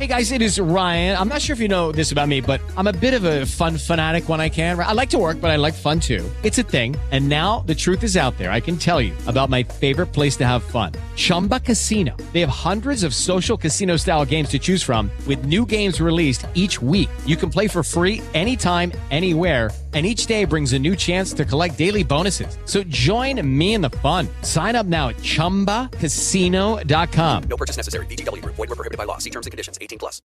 Hey guys, it is Ryan. I'm not sure if you know this about me, but I'm a bit of a fun fanatic when I can. I like to work, but I like fun too. It's a thing. And now the truth is out there. I can tell you about my favorite place to have fun. Chumba Casino. They have hundreds of social casino style games to choose from with new games released each week. You can play for free anytime, anywhere. And each day brings a new chance to collect daily bonuses. So join me in the fun. Sign up now at ChumbaCasino.com. No purchase necessary. VGW Group. Void where prohibited by law. See terms and conditions. 18+.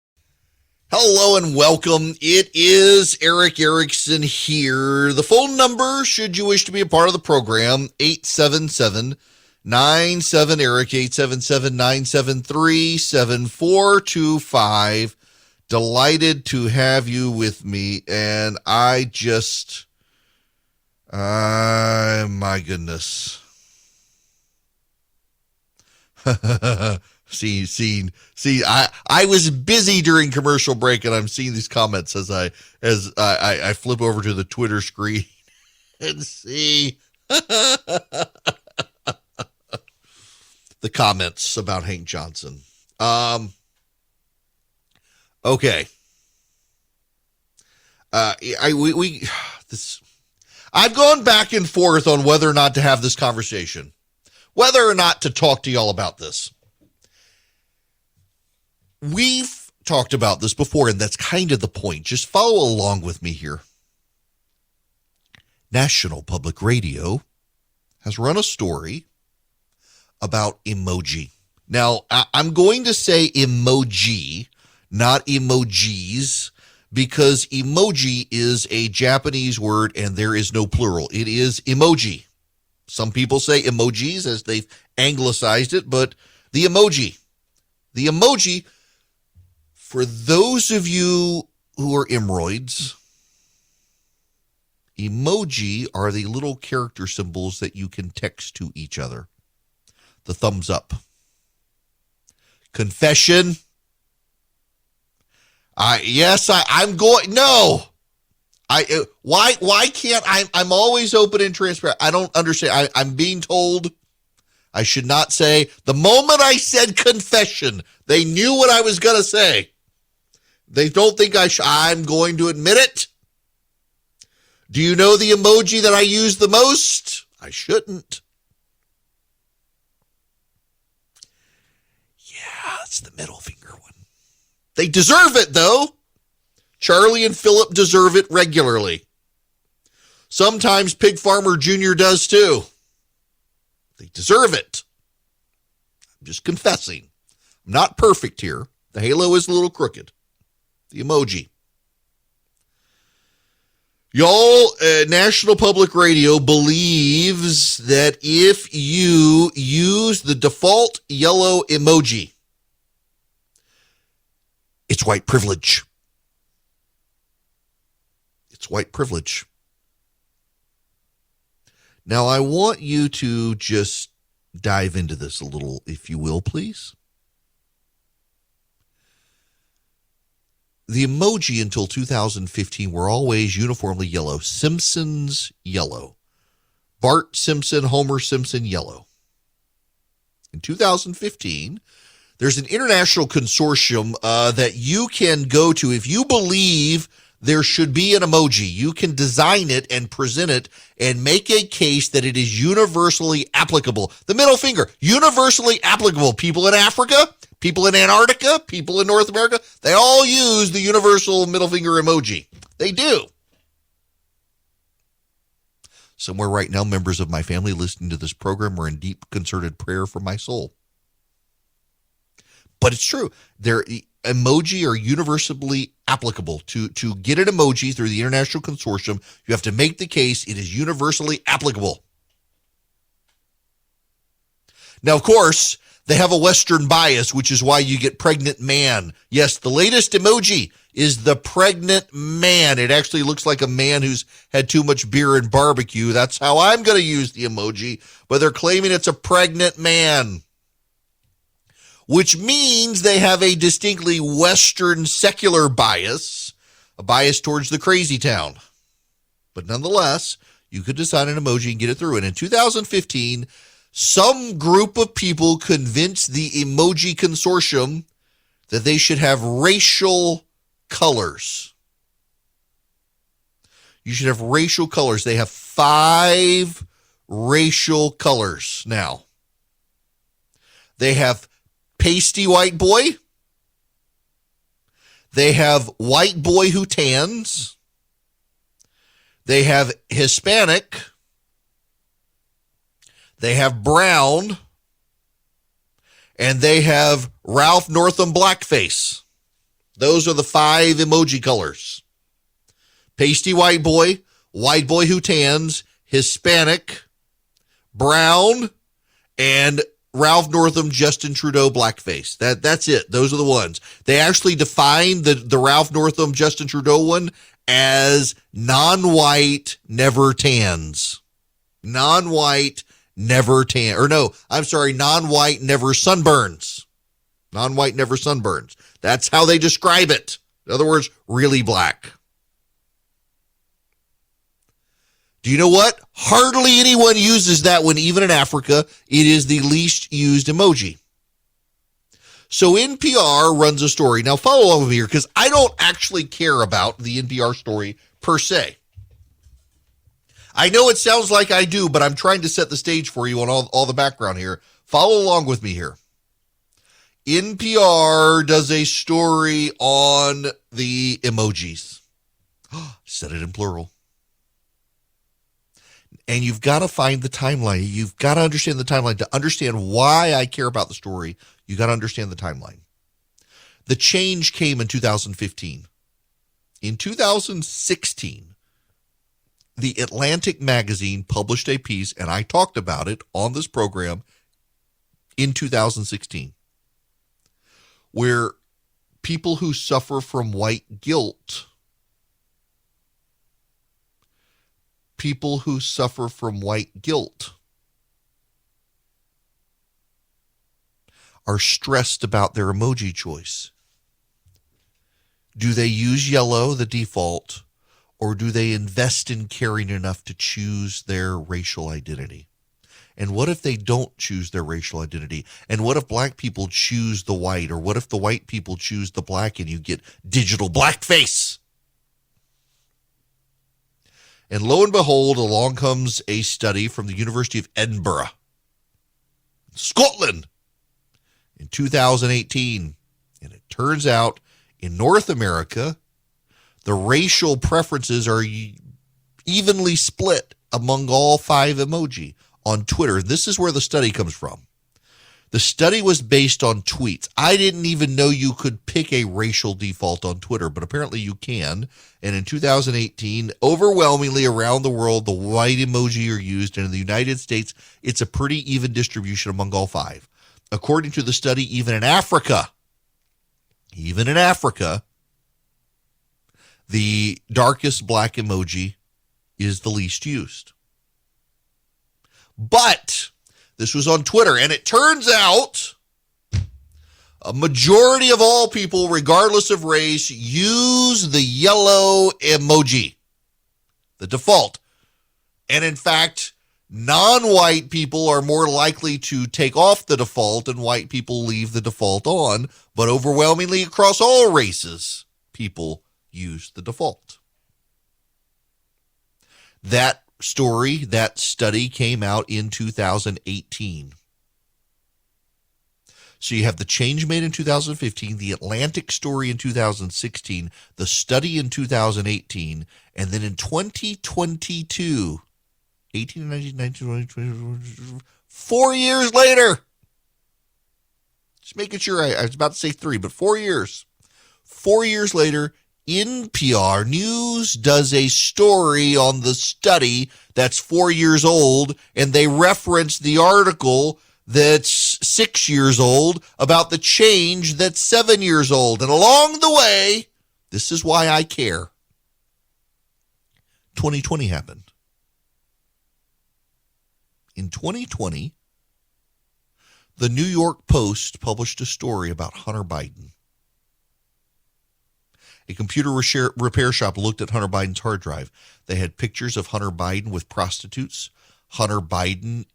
Hello and welcome. It is Eric Erickson here. The phone number, should you wish to be a part of the program, 877-97-ERIC, 877-973-7425. Delighted to have you with me, and my goodness. See, I was busy during commercial break, and I'm seeing these comments as I flip over to the Twitter screen and see the comments about Hank Johnson. Okay. I've gone back and forth on whether or not to have this conversation, whether or not to talk to y'all about this. We've talked about this before, and that's kind of the point. Just follow along with me here. National Public Radio has run a story about emoji. Now, I'm going to say emoji, not emojis, because emoji is a Japanese word and there is no plural. It is emoji. Some people say emojis as they've anglicized it, but the emoji, for those of you who are emeroids, emoji are the little character symbols that you can text to each other. The thumbs up. Confession. I'm going. No. Why can't I'm always open and transparent. I don't understand. I'm being told I should not say. The moment I said confession, they knew what I was going to say. They don't think I'm going to admit it. Do you know the emoji that I use the most? I shouldn't. Yeah, it's the middle finger one. They deserve it, though. Charlie and Philip deserve it regularly. Sometimes Pig Farmer Jr. does, too. They deserve it. I'm just confessing. I'm not perfect here. The halo is a little crooked. The emoji. Y'all, National Public Radio believes that if you use the default yellow emoji, it's white privilege. It's white privilege. Now, I want you to just dive into this a little, if you will, please. The emoji until 2015 were always uniformly yellow. Simpsons, yellow. Bart Simpson, Homer Simpson, yellow. In 2015, there's an international consortium that you can go to if you believe there should be an emoji. You can design it and present it and make a case that it is universally applicable. The middle finger, universally applicable. People in Africa, people in Antarctica, people in North America, they all use the universal middle finger emoji. They do. Somewhere right now, members of my family listening to this program are in deep concerted prayer for my soul. But it's true. Emoji are universally applicable. To get an emoji through the International Consortium, you have to make the case it is universally applicable. Now, of course, they have a Western bias, which is why you get pregnant man. Yes, the latest emoji is the pregnant man. It actually looks like a man who's had too much beer and barbecue. That's how I'm going to use the emoji, but they're claiming it's a pregnant man, which means they have a distinctly Western secular bias, a bias towards the crazy town. But nonetheless, you could design an emoji and get it through. And in 2015, some group of people convinced the Emoji Consortium that they should have racial colors. You should have racial colors. They have 5 racial colors now. They have pasty white boy. They have white boy who tans. They have Hispanic. They have brown. And they have Ralph Northam blackface. Those are the 5 emoji colors. Pasty white boy who tans, Hispanic, brown, and Ralph Northam, Justin Trudeau blackface. That's it. Those are the ones. They actually define the Ralph Northam, Justin Trudeau one as non-white, never tans. Non-white, never tan. Or no, I'm sorry, non-white, never sunburns. Non-white, never sunburns. That's how they describe it. In other words, really black. Do you know what? Hardly anyone uses that one, even in Africa. It is the least used emoji. So NPR runs a story. Now follow along with me here, because I don't actually care about the NPR story per se. I know it sounds like I do, but I'm trying to set the stage for you on all the background here. Follow along with me here. NPR does a story on the emojis. Said it in plural. And you've got to find the timeline. You've got to understand the timeline. To understand why I care about the story, you got to understand the timeline. The change came in 2015. In 2016, the Atlantic magazine published a piece, and I talked about it on this program in 2016, where people who suffer from white guilt, are stressed about their emoji choice. Do they use yellow, the default, or do they invest in caring enough to choose their racial identity? And what if they don't choose their racial identity? And what if black people choose the white? Or what if the white people choose the black and you get digital blackface? And lo and behold, along comes a study from the University of Edinburgh, Scotland, in 2018. And it turns out in North America, the racial preferences are evenly split among all 5 emoji on Twitter. This is where the study comes from. The study was based on tweets. I didn't even know you could pick a racial default on Twitter, but apparently you can. And in 2018, overwhelmingly around the world, the white emoji are used. And in the United States, it's a pretty even distribution among all 5. According to the study, even in Africa, the darkest black emoji is the least used. But this was on Twitter, and it turns out a majority of all people, regardless of race, use the yellow emoji, the default. And in fact, non-white people are more likely to take off the default, and white people leave the default on. But overwhelmingly across all races, people use the default. That study came out in 2018. So you have the change made in 2015, the Atlantic story in 2016, the study in 2018, and then in 2022, 18, 19, 19, 20, 4 years later, just making sure, I was about to say 3, but 4 years. 4 years later, NPR News does a story on the study that's 4 years old, and they reference the article that's 6 years old about the change that's 7 years old. And along the way, this is why I care. 2020 happened. In 2020, the New York Post published a story about Hunter Biden. A computer repair shop looked at Hunter Biden's hard drive. They had pictures of Hunter Biden with prostitutes, Hunter Biden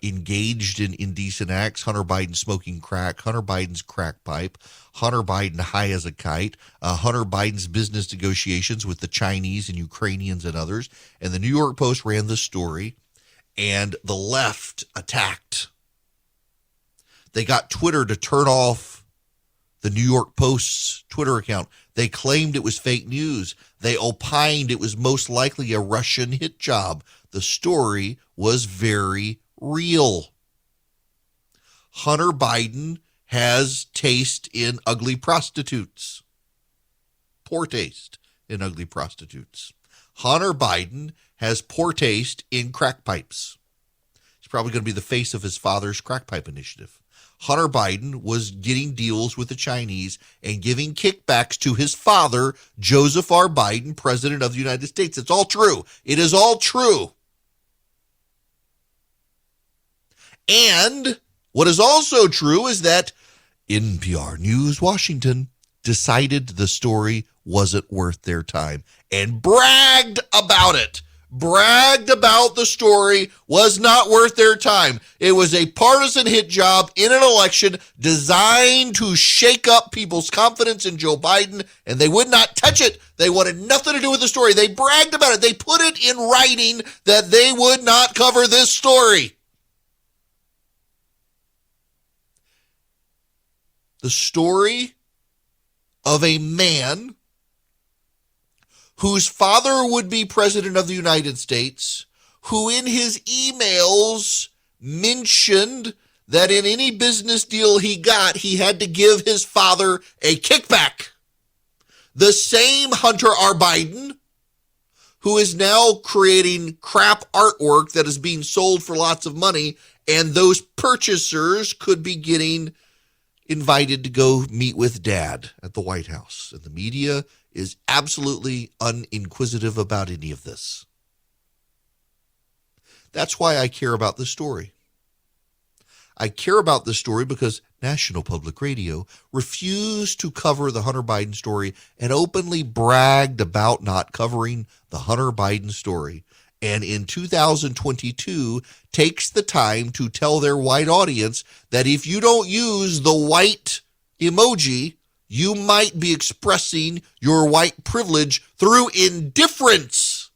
engaged in indecent acts, Hunter Biden smoking crack, Hunter Biden's crack pipe, Hunter Biden high as a kite, Hunter Biden's business negotiations with the Chinese and Ukrainians and others. And the New York Post ran this story, and the left attacked. They got Twitter to turn off the New York Post's Twitter account. They claimed it was fake news. They opined it was most likely a Russian hit job. The story was very real. Hunter Biden has taste in ugly prostitutes. Poor taste in ugly prostitutes. Hunter Biden has poor taste in crack pipes. He's probably going to be the face of his father's crack pipe initiative. Hunter Biden was getting deals with the Chinese and giving kickbacks to his father, Joseph R. Biden, President of the United States. It's all true. It is all true. And what is also true is that NPR News Washington decided the story wasn't worth their time and bragged about it. Bragged about the story was not worth their time. It was a partisan hit job in an election designed to shake up people's confidence in Joe Biden, and they would not touch it. They wanted nothing to do with the story. They bragged about it. They put it in writing that they would not cover this story. The story of a man whose father would be president of the United States, who in his emails mentioned that in any business deal he got, he had to give his father a kickback. The same Hunter R. Biden, who is now creating crap artwork that is being sold for lots of money, and those purchasers could be getting invited to go meet with dad at the White House. And the media is absolutely uninquisitive about any of this. That's why I care about this story. I care about this story because National Public Radio refused to cover the Hunter Biden story and openly bragged about not covering the Hunter Biden story. And in 2022 takes the time to tell their white audience that if you don't use the white emoji, you might be expressing your white privilege through indifference.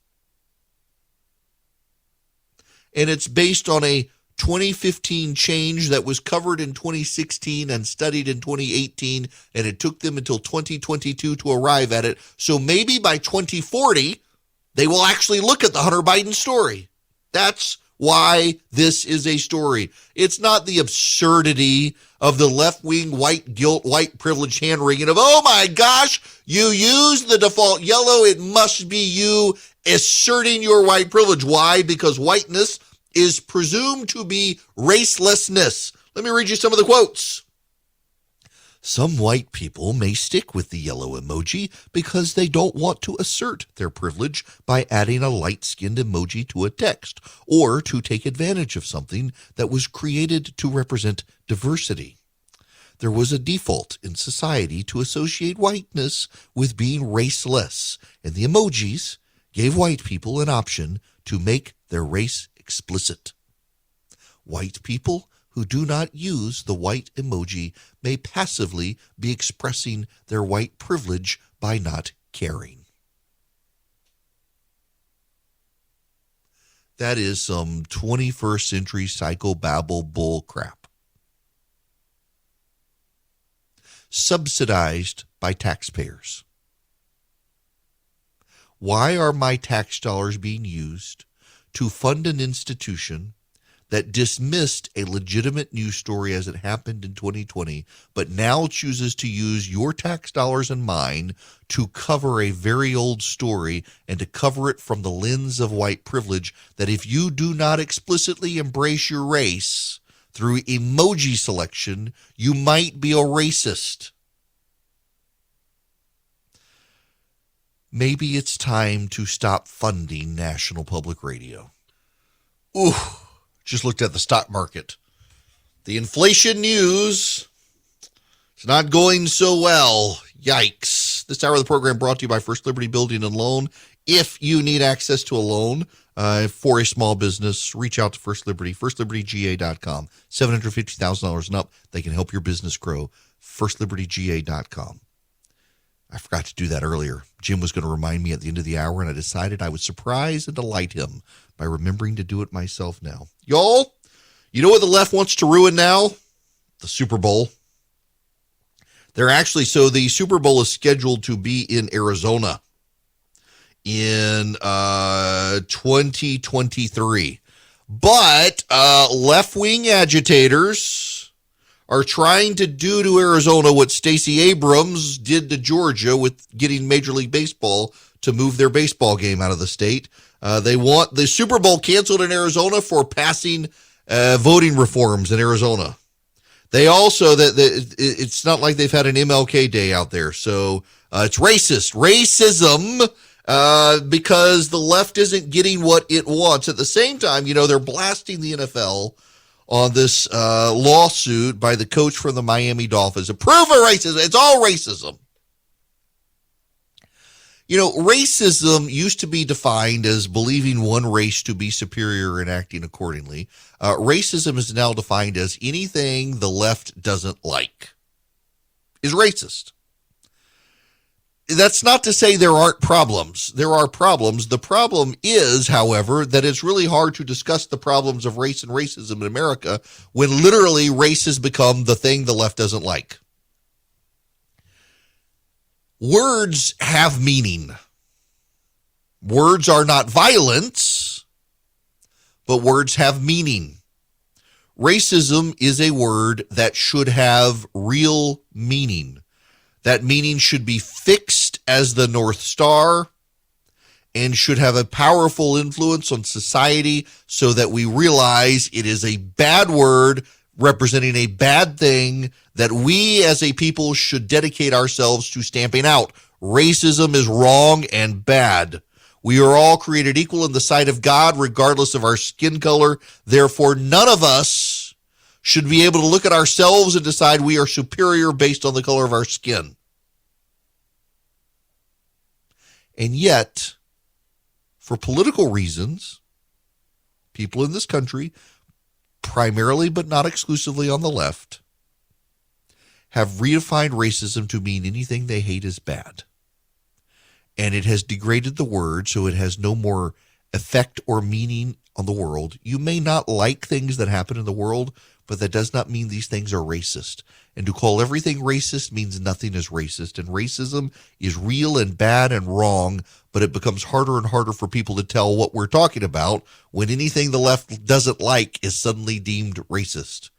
And it's based on a 2015 change that was covered in 2016 and studied in 2018, and it took them until 2022 to arrive at it. So maybe by 2040, they will actually look at the Hunter Biden story. That's why this is a story. It's not the absurdity of the left-wing white guilt, white privilege hand-wringing of, oh my gosh, you used the default yellow, it must be you asserting your white privilege. Why? Because whiteness is presumed to be racelessness. Let me read you some of the quotes. Some white people may stick with the yellow emoji because they don't want to assert their privilege by adding a light-skinned emoji to a text or to take advantage of something that was created to represent diversity. There was a default in society to associate whiteness with being raceless, and the emojis gave white people an option to make their race explicit. White people who do not use the white emoji may passively be expressing their white privilege by not caring. That is some 21st century psychobabble bull crap. Subsidized by taxpayers. Why are my tax dollars being used to fund an institution that dismissed a legitimate news story as it happened in 2020, but now chooses to use your tax dollars and mine to cover a very old story and to cover it from the lens of white privilege, that if you do not explicitly embrace your race through emoji selection, you might be a racist? Maybe it's time to stop funding National Public Radio. Ooh. Just looked at the stock market. The inflation news, it's not going so well. Yikes. This hour of the program brought to you by First Liberty Building and Loan. If you need access to a loan, for a small business, reach out to First Liberty, firstlibertyga.com. $750,000 and up. They can help your business grow. firstlibertyga.com. I forgot to do that earlier. Jim was going to remind me at the end of the hour, and I decided I would surprise and delight him by remembering to do it myself now. Y'all, you know what the left wants to ruin now? The Super Bowl. So the Super Bowl is scheduled to be in Arizona in 2023. But left-wing agitators are trying to do to Arizona what Stacey Abrams did to Georgia with getting Major League Baseball to move their baseball game out of the state. They want the Super Bowl canceled in Arizona for passing voting reforms in Arizona. They also, it's not like they've had an MLK Day out there, so it's racism, because the left isn't getting what it wants. At the same time, they're blasting the NFL on this lawsuit by the coach from the Miami Dolphins. Approve of racism. It's all racism. Racism used to be defined as believing one race to be superior and acting accordingly. Racism is now defined as anything the left doesn't like is racist. That's not to say there aren't problems. There are problems. The problem is, however, that it's really hard to discuss the problems of race and racism in America when literally race has become the thing the left doesn't like. Words have meaning. Words are not violence, but words have meaning. Racism is a word that should have real meaning. That meaning should be fixed as the North Star and should have a powerful influence on society so that we realize it is a bad word representing a bad thing that we as a people should dedicate ourselves to stamping out. Racism is wrong and bad. We are all created equal in the sight of God, regardless of our skin color. Therefore, none of us should be able to look at ourselves and decide we are superior based on the color of our skin. And yet, for political reasons, people in this country, primarily but not exclusively on the left, have redefined racism to mean anything they hate is bad. And it has degraded the word so it has no more effect or meaning on the world. You may not like things that happen in the world, but that does not mean these things are racist. And to call everything racist means nothing is racist. And racism is real and bad and wrong, but it becomes harder and harder for people to tell what we're talking about when anything the left doesn't like is suddenly deemed racist.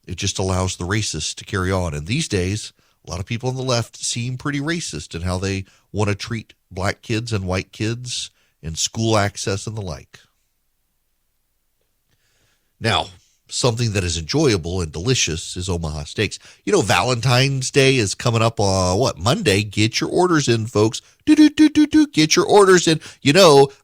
It just allows the racists to carry on. And these days, a lot of people on the left seem pretty racist in how they want to treat black kids and white kids and school access and the like. Now, something that is enjoyable and delicious is Omaha Steaks. Valentine's Day is coming up on Monday. Get your orders in, folks. Get your orders in.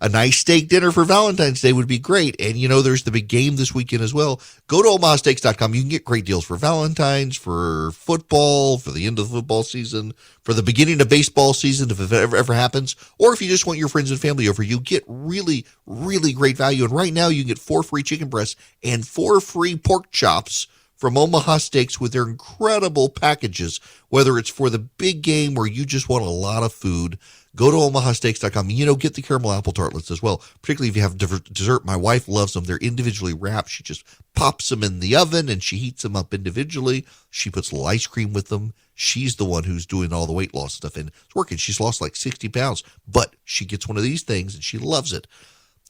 A nice steak dinner for Valentine's Day would be great. And there's the big game this weekend as well. Go to omahasteaks.com. You can get great deals for Valentine's, for football, for the end of the football season, for the beginning of baseball season, if it ever happens, or if you just want your friends and family over, you get really, really great value. And right now you can get 4 free chicken breasts and 4 free pork chops from Omaha Steaks with their incredible packages, whether it's for the big game or you just want a lot of food. Go to omahasteaks.com. Get the caramel apple tartlets as well, particularly if you have dessert. My wife loves them. They're individually wrapped. She just pops them in the oven and she heats them up individually. She puts a little ice cream with them. She's the one who's doing all the weight loss stuff, and it's working. She's lost like 60 pounds, but she gets one of these things and she loves it.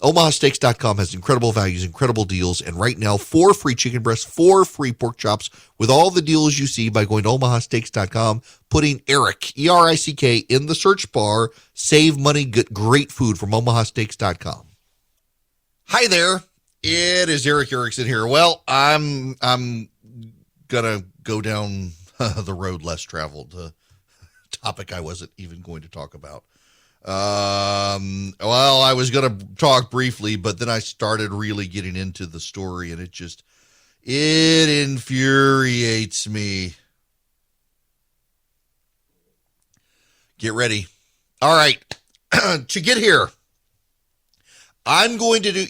omahasteaks.com has incredible values, incredible deals, and right now 4 free chicken breasts, 4 free pork chops with all the deals you see by going to omahasteaks.com, putting Eric, E-R-I-C-K, in the search bar. Save money, get great food from omahasteaks.com. Hi there, it is Eric Erickson here. Well, I'm gonna go down the road less traveled, topic I wasn't even going to talk about. Well, I was going to talk briefly, but then I started really getting into the story, and it infuriates me. Get ready. All right. To get here, I'm going to do,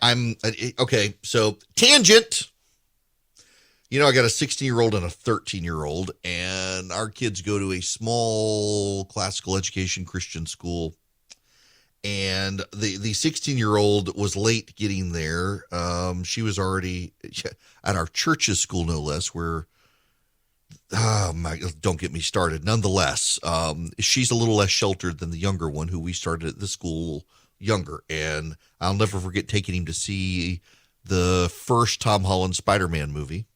I'm okay. So tangent, I got a 16-year-old and a 13-year-old, and our kids go to a small classical education Christian school. And the 16-year-old was late getting there. She was already at our church's school, no less, where, don't get me started. Nonetheless, she's a little less sheltered than the younger one, who we started at the school younger. And I'll never forget taking him to see the first Tom Holland Spider-Man movie.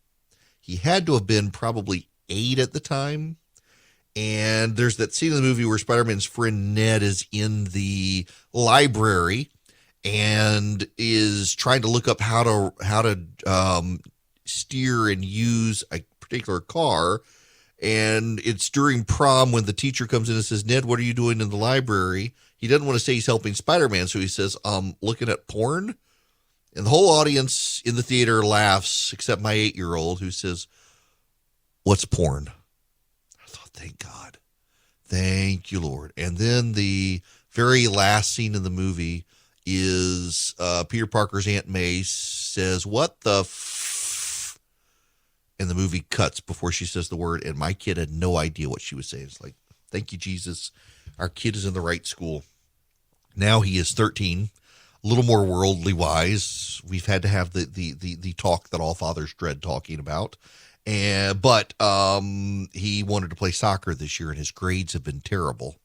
He had to have been probably 8 at the time. And there's that scene in the movie where Spider-Man's friend Ned is in the library and is trying to look up how to steer and use a particular car. And it's during prom when the teacher comes in and says, "Ned, what are you doing in the library?" He doesn't want to say he's helping Spider-Man, so he says, "Looking at porn." And the whole audience in the theater laughs, except my 8-year-old, who says, "What's porn?" Thank God. Thank you, Lord. And then the very last scene in the movie is Peter Parker's Aunt May says, "What the f-?" And the movie cuts before she says the word. And my kid had no idea what she was saying. It's like, thank you, Jesus. Our kid is in the right school. Now he is 13, a little more worldly wise. We've had to have the talk that all fathers dread talking about. But he wanted to play soccer this year, and his grades have been terrible.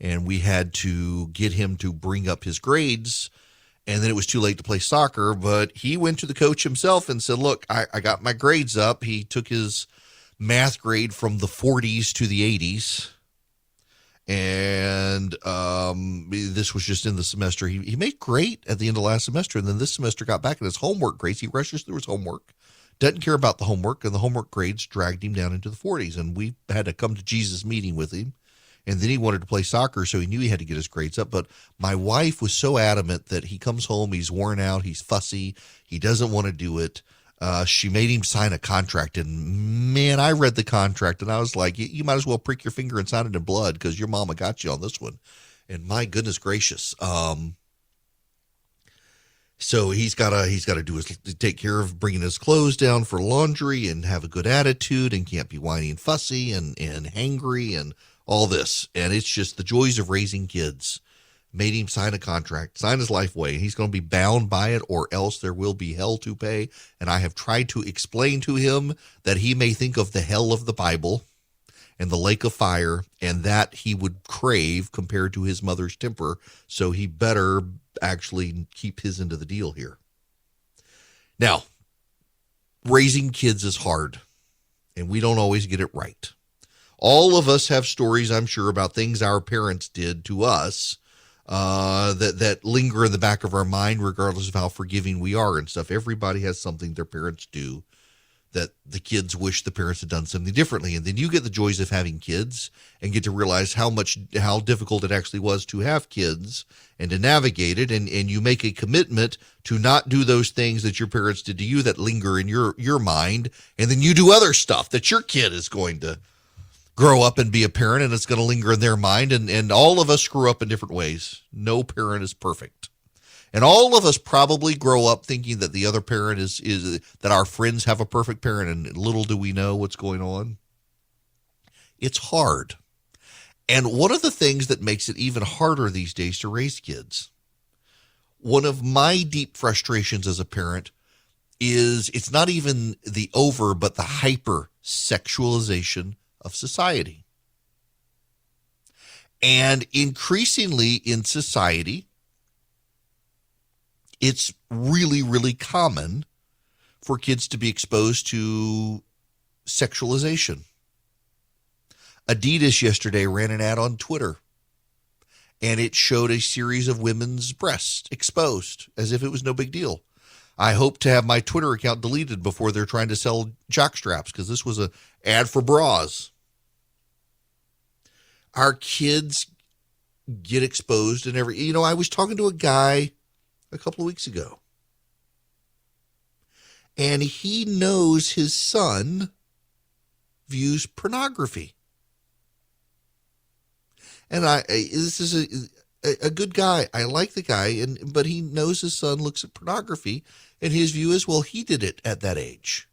And we had to get him to bring up his grades, and then it was too late to play soccer. But he went to the coach himself and said, "Look, I got my grades up." He took his math grade from the 40s to the 80s. And this was just in the semester. He made great at the end of last semester, and then this semester got back in his homework grades. He rushes through his homework. Doesn't care about the homework, and the homework grades dragged him down into the 40s. And we had to come to Jesus meeting with him. And then he wanted to play soccer, so he knew he had to get his grades up. But my wife was so adamant that he comes home, he's worn out, he's fussy, he doesn't want to do it. She made him sign a contract. And man, I read the contract, and I was like, you might as well prick your finger and sign it in blood, because your mama got you on this one. And my goodness gracious. So he's got to take care of bringing his clothes down for laundry and have a good attitude and can't be whiny and fussy and hangry and all this. And it's just the joys of raising kids. Made him sign a contract, sign his life away. He's going to be bound by it, or else there will be hell to pay. And I have tried to explain to him that he may think of the hell of the Bible and the lake of fire, and that he would crave compared to his mother's temper. So he better actually keep his end of the deal here. Now, raising kids is hard, and we don't always get it right. All of us have stories, I'm sure, about things our parents did to us that linger in the back of our mind, regardless of how forgiving we are and stuff. Everybody has something their parents do that the kids wish the parents had done something differently. And then you get the joys of having kids and get to realize how difficult it actually was to have kids and to navigate it. And you make a commitment to not do those things that your parents did to you that linger in your mind. And then you do other stuff that your kid is going to grow up and be a parent, and it's going to linger in their mind. And all of us screw up in different ways. No parent is perfect. And all of us probably grow up thinking that the other parent is that our friends have a perfect parent, and little do we know what's going on. It's hard. And one of the things that makes it even harder these days to raise kids, one of my deep frustrations as a parent is it's not even the but the hyper sexualization of society. And increasingly in society, it's really, really common for kids to be exposed to sexualization. Adidas yesterday ran an ad on Twitter, and it showed a series of women's breasts exposed as if it was no big deal. I hope to have my Twitter account deleted before they're trying to sell jock straps, because this was an ad for bras. Our kids get exposed in every, I was talking to a guy a couple of weeks ago, and he knows his son views pornography. And this is a good guy. I like the guy, but he knows his son looks at pornography, and his view is, well, he did it at that age.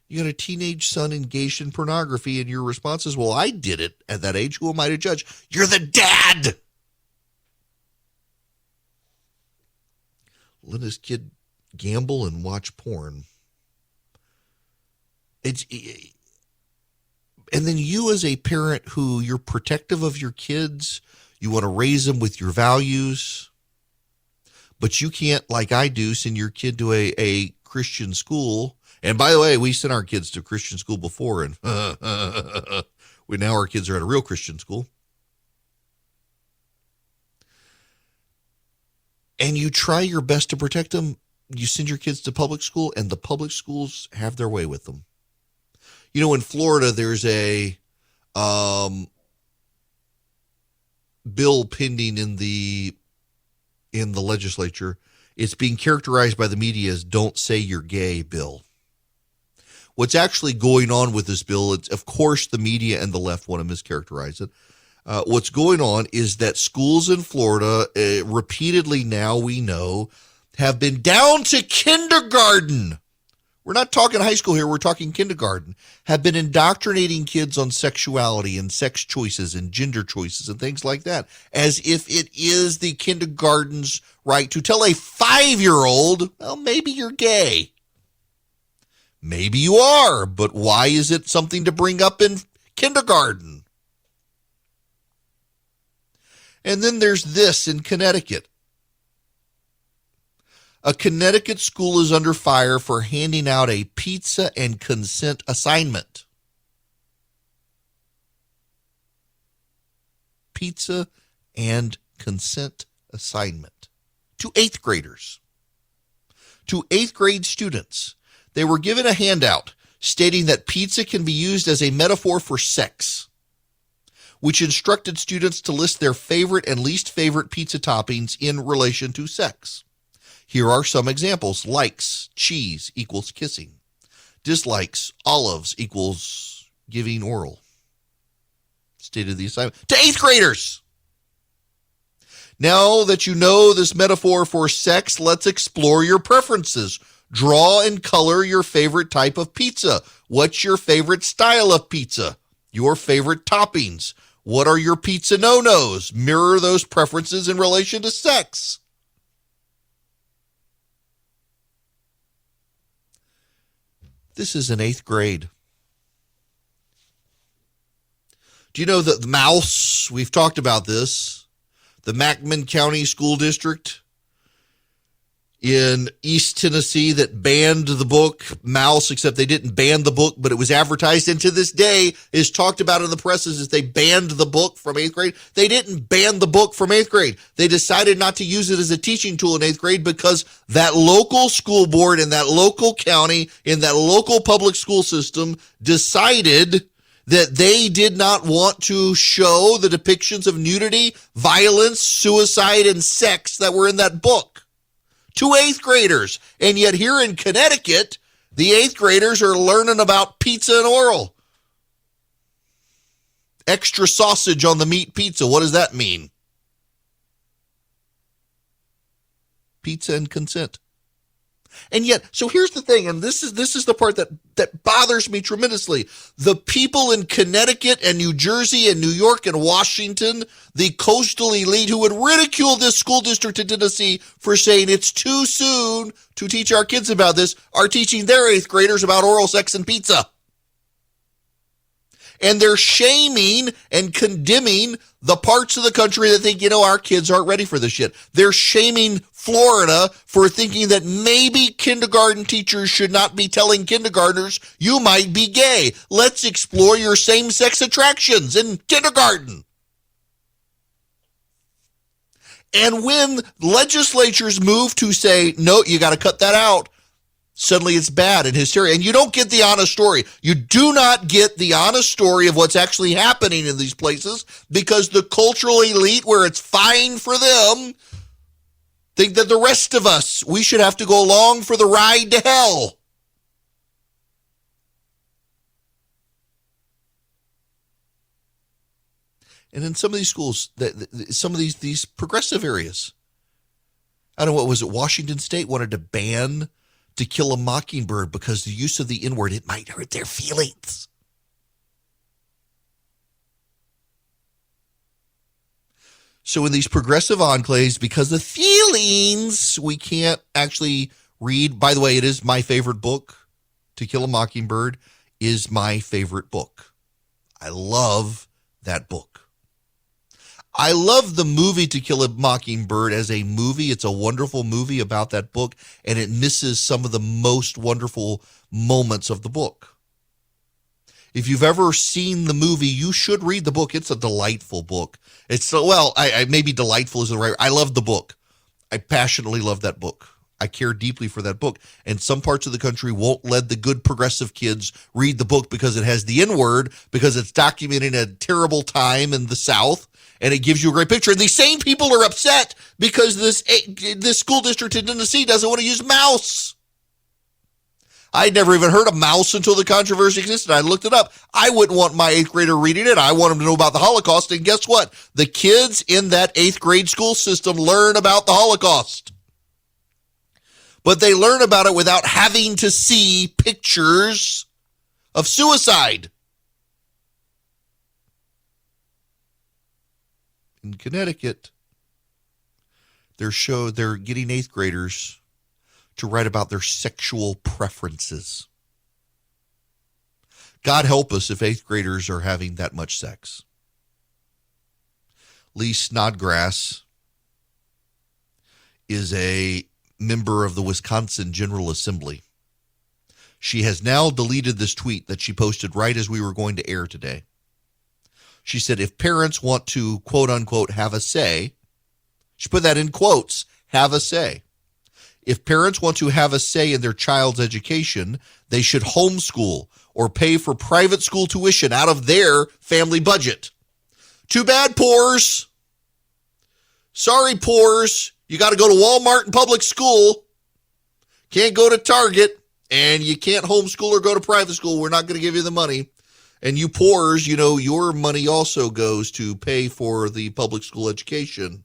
You got a teenage son engaged in pornography, and your response is, well, I did it at that age. Who am I to judge? You're the dad. Let his kid gamble and watch porn. And then you as a parent who you're protective of your kids, you want to raise them with your values, but you can't, like I do, send your kid to a Christian school. And by the way, we sent our kids to Christian school before, and now our kids are at a real Christian school. And you try your best to protect them. You send your kids to public school, and the public schools have their way with them. You know, in Florida, there's a bill pending in the legislature. It's being characterized by the media as "Don't Say You're Gay" bill. What's actually going on with this bill, it's, of course, the media and the left want to mischaracterize it. What's going on is that schools in Florida, repeatedly now we know, have been down to kindergarten. We're not talking high school here, we're talking kindergarten. Have been indoctrinating kids on sexuality and sex choices and gender choices and things like that, as if it is the kindergarten's right to tell a 5-year-old, well, maybe you're gay. Maybe you are, but why is it something to bring up in kindergarten? And then there's this in Connecticut. A Connecticut school is under fire for handing out a pizza and consent assignment. Pizza and consent assignment to 8th graders. To 8th grade students. They were given a handout stating that pizza can be used as a metaphor for sex, which instructed students to list their favorite and least favorite pizza toppings in relation to sex. Here are some examples. Likes, cheese equals kissing. Dislikes, olives equals giving oral. Stated the assignment to 8th graders. Now that you know this metaphor for sex, let's explore your preferences. Draw and color your favorite type of pizza. What's your favorite style of pizza? Your favorite toppings. What are your pizza no-nos? Mirror those preferences in relation to sex. This is in 8th grade. Do you know that the Mouse, we've talked about this, the Macmillan County School District in East Tennessee that banned the book Mouse, except they didn't ban the book, but it was advertised, and to this day is talked about in the presses as they banned the book from 8th grade. They didn't ban the book from 8th grade. They decided not to use it as a teaching tool in 8th grade because that local school board in that local county, in that local public school system decided that they did not want to show the depictions of nudity, violence, suicide, and sex that were in that book to 8th graders. And yet here in Connecticut, the 8th graders are learning about pizza and oral. Extra sausage on the meat pizza. What does that mean? Pizza and consent. And yet, so here's the thing, and this is the part that bothers me tremendously. The people in Connecticut and New Jersey and New York and Washington, the coastal elite who would ridicule this school district in Tennessee for saying it's too soon to teach our kids about this, are teaching their 8th graders about oral sex and pizza. And they're shaming and condemning the parts of the country that think, our kids aren't ready for this shit. They're shaming Florida for thinking that maybe kindergarten teachers should not be telling kindergartners, you might be gay. Let's explore your same-sex attractions in kindergarten. And when legislatures move to say, no, you got to cut that out, suddenly it's bad and hysteria. And you don't get the honest story. You do not get the honest story of what's actually happening in these places because the cultural elite, where it's fine for them, think that the rest of us, we should have to go along for the ride to hell. And in some of these schools, some of these progressive areas, I don't know, what was it? Washington State wanted to ban To Kill a Mockingbird because the use of the N-word, it might hurt their feelings. So in these progressive enclaves, because of feelings, we can't actually read. By the way, it is my favorite book. To Kill a Mockingbird is my favorite book. I love that book. I love the movie To Kill a Mockingbird as a movie. It's a wonderful movie about that book, and it misses some of the most wonderful moments of the book. If you've ever seen the movie, you should read the book. It's a delightful book. It's maybe delightful isn't the right. I love the book. I passionately love that book. I care deeply for that book. And some parts of the country won't let the good progressive kids read the book because it has the N-word, because it's documenting a terrible time in the South, and it gives you a great picture. And these same people are upset because this school district in Tennessee doesn't want to use mouse. I'd never even heard of mouse until the controversy existed. I looked it up. I wouldn't want my 8th grader reading it. I want him to know about the Holocaust. And guess what? The kids in that 8th grade school system learn about the Holocaust. But they learn about it without having to see pictures of suicide. In Connecticut, they're getting 8th graders to write about their sexual preferences. God help us if 8th graders are having that much sex. Lee Snodgrass is a member of the Wisconsin General Assembly. She has now deleted this tweet that she posted right as we were going to air today. She said, if parents want to, quote unquote, have a say, she put that in quotes, have a say. If parents want to have a say in their child's education, they should homeschool or pay for private school tuition out of their family budget. Too bad, poors. Sorry, poors. You got to go to Walmart and public school. Can't go to Target, and you can't homeschool or go to private school. We're not going to give you the money. And you poors, your money also goes to pay for the public school education.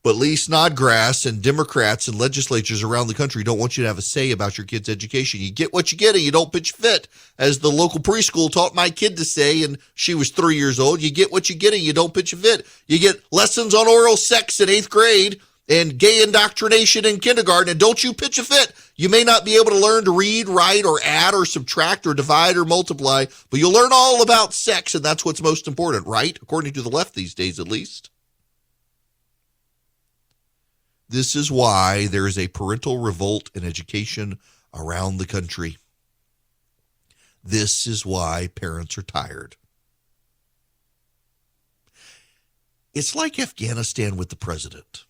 But Lee Snodgrass and Democrats and legislatures around the country don't want you to have a say about your kid's education. You get what you get and you don't pitch fit. As the local preschool taught my kid to say, and she was 3 years old, you get what you get and you don't pitch a fit. You get lessons on oral sex in 8th grade and gay indoctrination in kindergarten, and don't you pitch a fit. You may not be able to learn to read, write, or add, or subtract, or divide, or multiply, but you'll learn all about sex, and that's what's most important, right? According to the left these days, at least. This is why there is a parental revolt in education around the country. This is why parents are tired. It's like Afghanistan with the president.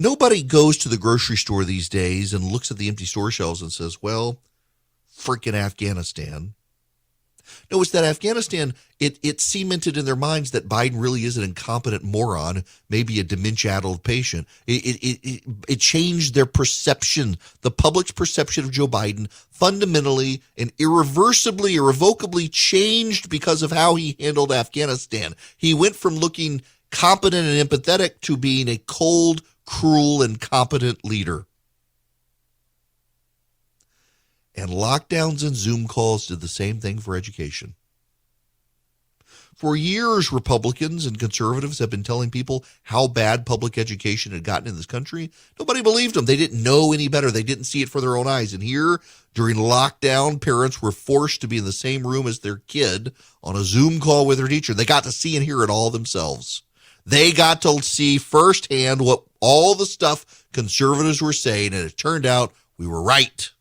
Nobody goes to the grocery store these days and looks at the empty store shelves and says, well, freaking Afghanistan. No, it's that Afghanistan, it cemented in their minds that Biden really is an incompetent moron, maybe a dementia-addled patient. It changed their perception, the public's perception of Joe Biden, fundamentally and irrevocably changed because of how he handled Afghanistan. He went from looking competent and empathetic to being a cold, cruel, incompetent leader. And lockdowns and Zoom calls did the same thing for education. For years, Republicans and conservatives have been telling people how bad public education had gotten in this country. Nobody believed them. They didn't know any better. They didn't see it for their own eyes. And here, during lockdown, parents were forced to be in the same room as their kid on a Zoom call with their teacher. They got to see and hear it all themselves. They got to see firsthand what all the stuff conservatives were saying, and it turned out we were right.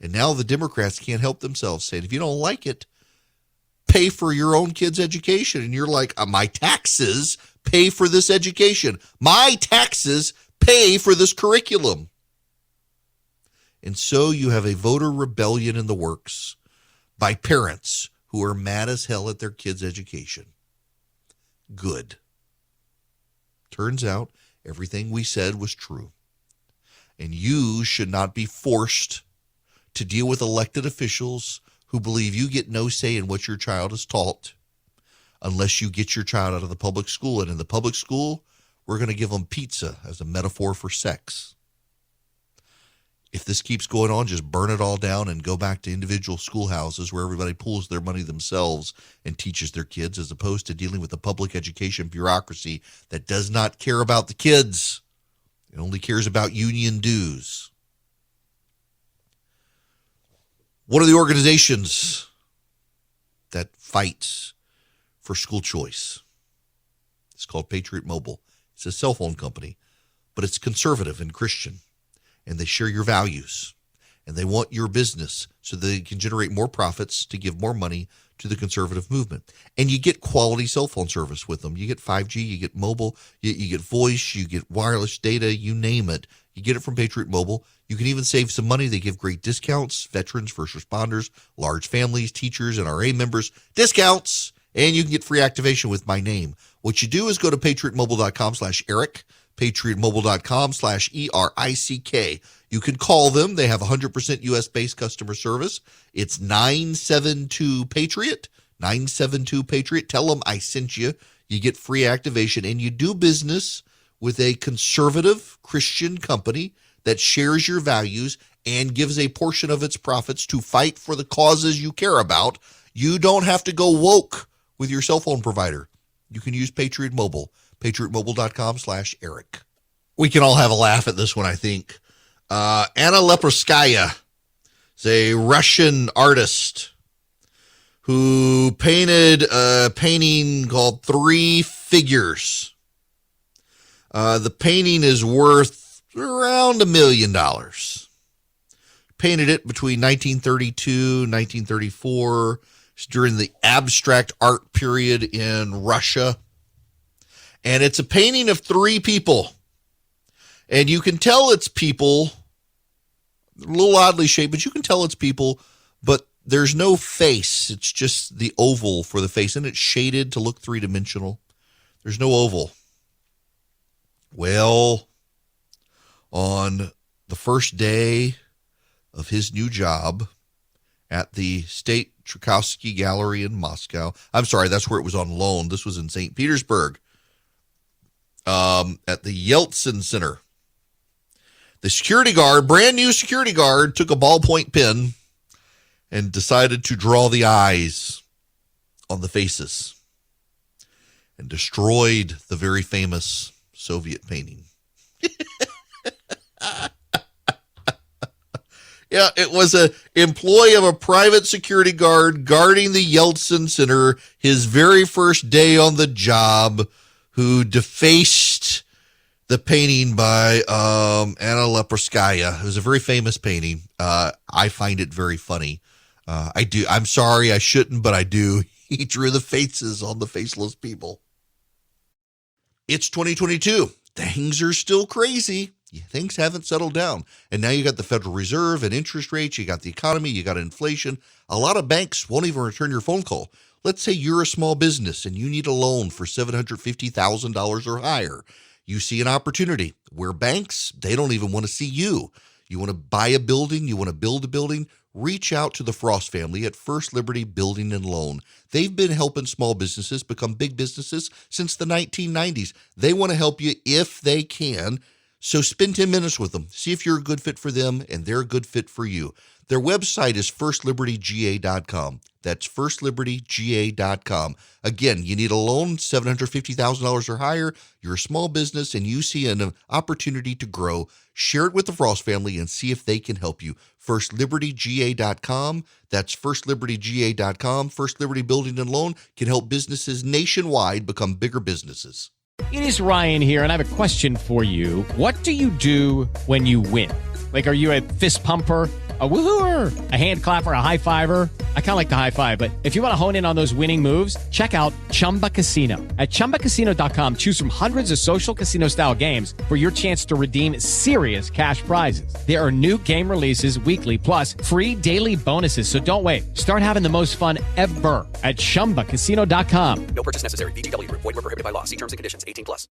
And now the Democrats can't help themselves, saying, if you don't like it, pay for your own kid's education. And you're like, my taxes pay for this education. My taxes pay for this curriculum. And so you have a voter rebellion in the works by parents who are mad as hell at their kids' education. Good. Turns out everything we said was true. And you should not be forced to deal with elected officials who believe you get no say in what your child is taught unless you get your child out of the public school. And in the public school, we're going to give them pizza as a metaphor for sex. If this keeps going on, just burn it all down and go back to individual schoolhouses where everybody pools their money themselves and teaches their kids, as opposed to dealing with the public education bureaucracy that does not care about the kids. It only cares about union dues. One of the organizations that fights for school choice, it's called Patriot Mobile. It's a cell phone company, but it's conservative and Christian, and they share your values, and they want your business so they can generate more profits to give more money to the conservative movement. And you get quality cell phone service with them. You get 5G, you get mobile, you get voice, you get wireless data, you name it. You get it from Patriot Mobile. You can even save some money. They give great discounts, veterans, first responders, large families, teachers, NRA members, discounts, and you can get free activation with my name. What you do is go to patriotmobile.com/Eric, patriotmobile.com/ERICK. You can call them. They have 100% U.S.-based customer service. It's 972-PATRIOT, 972-PATRIOT. Tell them I sent you. You get free activation, and you do business with a conservative Christian company that shares your values and gives a portion of its profits to fight for the causes you care about. You don't have to go woke with your cell phone provider. You can use Patriot Mobile, patriotmobile.com/Eric. We can all have a laugh at this one, I think. Anna Leporskaya is a Russian artist who painted a painting called Three Figures. The painting is worth around $1 million. Painted it between 1932 and 1934. It's during the abstract art period in Russia. And it's a painting of three people. And you can tell it's people, a little oddly shaped, but you can tell it's people, but there's no face. It's just the oval for the face, and it's shaded to look three-dimensional. There's no oval. Well, on the first day of his new job at the State Tchaikovsky Gallery in Moscow, I'm sorry, that's where it was on loan. This was in St. Petersburg, at the Yeltsin Center. The security guard, brand new security guard, took a ballpoint pen and decided to draw the eyes on the faces and destroyed the very famous Soviet painting. Yeah, it was an employee of a private security guard guarding the Yeltsin Center, his very first day on the job, who defaced the painting by Anna Leporskaya. It was a very famous painting. I find it very funny. I do. I'm sorry, I shouldn't, but I do. He drew the faces on the faceless people. It's 2022. Things are still crazy. Things haven't settled down. And now you got the Federal Reserve and interest rates. You got the economy. You got inflation. A lot of banks won't even return your phone call. Let's say you're a small business and you need a loan for $750,000 or higher. You see an opportunity where banks, they don't even want to see you. You want to buy a building, you want to build a building, reach out to the Frost family at First Liberty Building and Loan. They've been helping small businesses become big businesses since the 1990s. They want to help you if they can. So spend 10 minutes with them. See if you're a good fit for them and they're a good fit for you. Their website is firstlibertyga.com. That's firstlibertyga.com. Again, you need a loan, $750,000 or higher. You're a small business and you see an opportunity to grow. Share it with the Frost family and see if they can help you. Firstlibertyga.com. That's firstlibertyga.com. First Liberty Building and Loan can help businesses nationwide become bigger businesses. It is Ryan here, and I have a question for you. What do you do when you win? Like, are you a fist pumper, a woo-hooer, a hand clapper, a high fiver? I kind of like the high five, but if you want to hone in on those winning moves, check out Chumba Casino. At ChumbaCasino.com, choose from hundreds of social casino-style games for your chance to redeem serious cash prizes. There are new game releases weekly, plus free daily bonuses. So don't wait. Start having the most fun ever at ChumbaCasino.com. No purchase necessary. VGW Group. Void where prohibited by law. See terms and conditions. 18+.